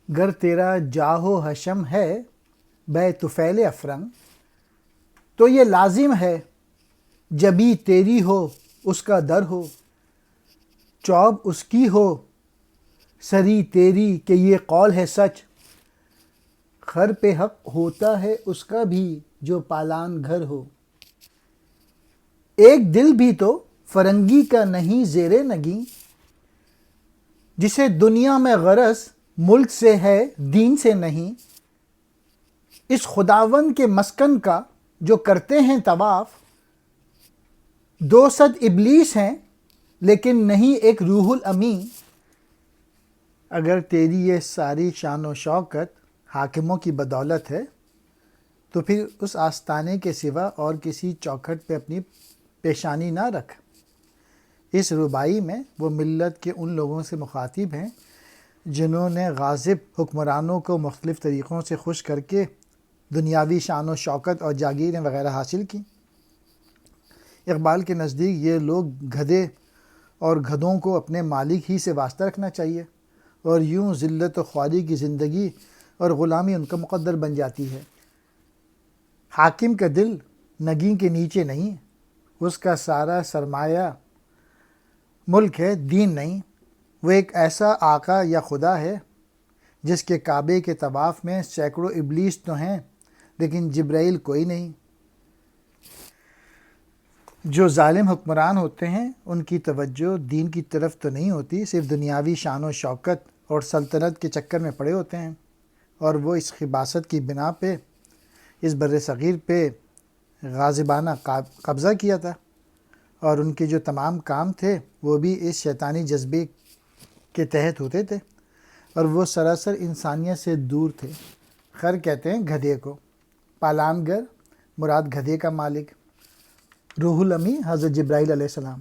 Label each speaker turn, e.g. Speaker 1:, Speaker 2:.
Speaker 1: گر تیرا جاہ و حشم ہے بے طفیل افرنگ، تو یہ لازم ہے جبھی تیری ہو اس کا در ہو، چوب اس کی ہو سری تیری کہ یہ قول ہے سچ، خر پہ حق ہوتا ہے اس کا بھی جو پالان گھر ہو۔ ایک دل بھی تو فرنگی کا نہیں زیر نگیں، جسے دنیا میں غرض ملک سے ہے دین سے نہیں، اس خداوند کے مسکن کا جو کرتے ہیں طواف، 200 ابلیس ہیں لیکن نہیں ایک روح الامین۔ اگر تیری یہ ساری شان و شوکت حاکموں کی بدولت ہے تو پھر اس آستانے کے سوا اور کسی چوکھٹ پہ اپنی پیشانی نہ رکھ۔ اس ربائی میں وہ ملت کے ان لوگوں سے مخاطب ہیں جنہوں نے غاصب حکمرانوں کو مختلف طریقوں سے خوش کر کے دنیاوی شان و شوکت اور جاگیریں وغیرہ حاصل کی۔ اقبال کے نزدیک یہ لوگ گدھے اور گدھوں کو اپنے مالک ہی سے واسطہ رکھنا چاہیے، اور یوں ذلت و خواری کی زندگی اور غلامی ان کا مقدر بن جاتی ہے۔ حاکم کا دل نگین کے نیچے نہیں، اس کا سارا سرمایہ ملک ہے، دین نہیں۔ وہ ایک ایسا آقا یا خدا ہے جس کے کعبے کے طواف میں سینکڑوں ابلیس تو ہیں لیکن جبرائیل کوئی نہیں۔ جو ظالم حکمران ہوتے ہیں ان کی توجہ دین کی طرف تو نہیں ہوتی، صرف دنیاوی شان و شوکت اور سلطنت کے چکر میں پڑے ہوتے ہیں، اور وہ اس خباثت کی بنا پہ اس بر صغیر پہ غاصبانہ قبضہ کیا تھا، اور ان کے جو تمام کام تھے وہ بھی اس شیطانی جذبے کے تحت ہوتے تھے، اور وہ سراسر انسانیت سے دور تھے۔ خر کہتے ہیں گدھے کو، پالان گر مراد گدھے کا مالک، روح الامی حضرت جبرائیل علیہ السلام۔